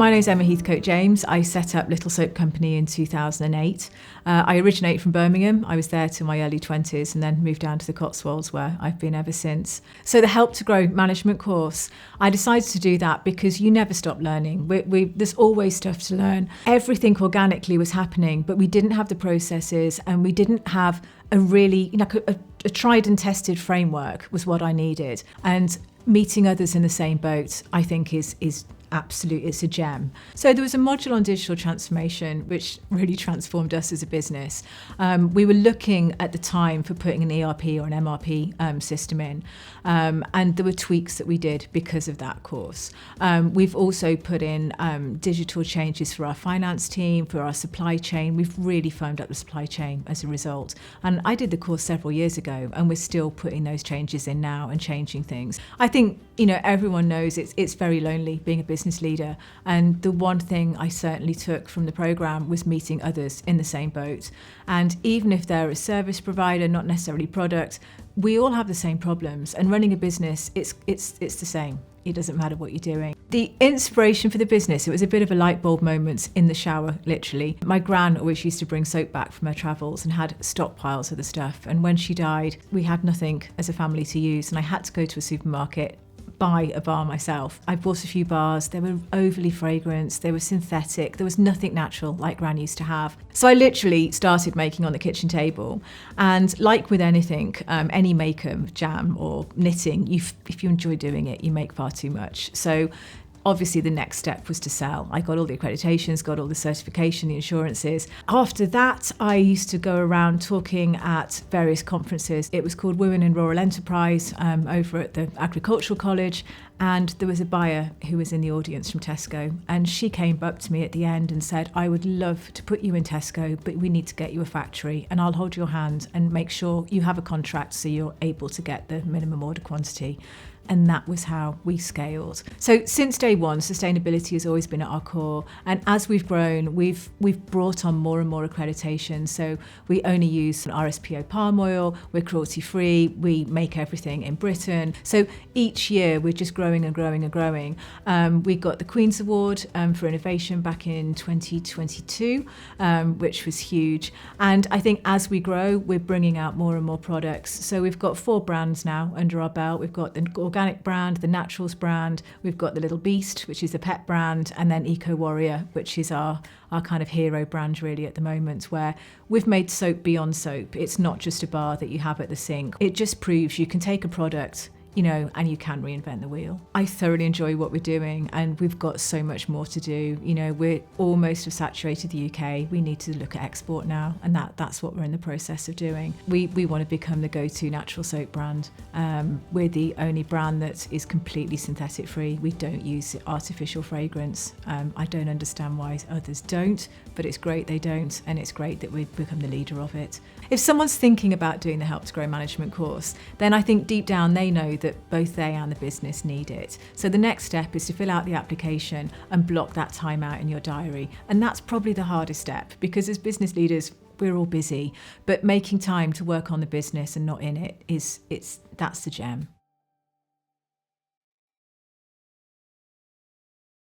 My name's Emma Heathcote-James. I set up Little Soap Company in 2008. I originate from Birmingham. I was there till my early 20s and then moved down to the Cotswolds, where I've been ever since. So the Help to Grow management course, I decided to do that because you never stop learning. There's always stuff to learn. Everything organically was happening, but we didn't have the processes and we didn't have a really, a tried and tested framework was what I needed. And meeting others in the same boat, I think is absolute, it's a gem. So there was a module on digital transformation which really transformed us as a business. We were looking at the time for putting an ERP or an MRP system in, and there were tweaks that we did because of that course. We've also put in digital changes for our finance team, for our supply chain. We've really firmed up the supply chain as a result. And I did the course several years ago and we're still putting those changes in now and changing things. I think, everyone knows it's very lonely being a business leader, and the one thing I certainly took from the programme was meeting others in the same boat. And even if they're a service provider, not necessarily product, we all have the same problems, and running a business, it's the same. It doesn't matter what you're doing. The inspiration for the business, it was a bit of a light bulb moment in the shower, literally. My gran always used to bring soap back from her travels and had stockpiles of the stuff. And when she died, we had nothing as a family to use, and I had to go to a supermarket, buy a bar myself. I bought a few bars. They were overly fragranced. They were synthetic. There was nothing natural like Gran used to have. So I literally started making on the kitchen table. And like with anything, any makeup, jam or knitting, if you enjoy doing it, you make far too much. So obviously the next step was to sell. I got all the accreditations, got all the certification, the insurances. After that, I used to go around talking at various conferences. It was called Women in Rural Enterprise over at the Agricultural College. And there was a buyer who was in the audience from Tesco, and she came up to me at the end and said, I would love to put you in Tesco, but we need to get you a factory, and I'll hold your hand and make sure you have a contract so you're able to get the minimum order quantity. And that was how we scaled. So since day one, sustainability has always been at our core. And as we've grown, we've brought on more and more accreditation. So we only use RSPO palm oil, we're cruelty free, we make everything in Britain. So each year we're just growing and growing and growing. We got the Queen's Award for innovation back in 2022, which was huge. And I think as we grow, we're bringing out more and more products. So we've got 4 brands now under our belt. We've got the organic brand, the naturals brand, we've got the Little Beast, which is the pet brand, and then Eco Warrior, which is our kind of hero brand really at the moment, where we've made soap beyond soap. It's not just a bar that you have at the sink. It just proves you can take a product, and you can reinvent the wheel. I thoroughly enjoy what we're doing, and we've got so much more to do. We're almost have saturated the UK. We need to look at export now, and that's what we're in the process of doing. We want to become the go-to natural soap brand. We're the only brand that is completely synthetic free. We don't use artificial fragrance. I don't understand why others don't, but it's great they don't, and it's great that we've become the leader of it. If someone's thinking about doing the Help to Grow management course, then I think deep down they know that both they and the business need it. So the next step is to fill out the application and block that time out in your diary. And that's probably the hardest step, because as business leaders, we're all busy, but making time to work on the business and not in it that's the gem.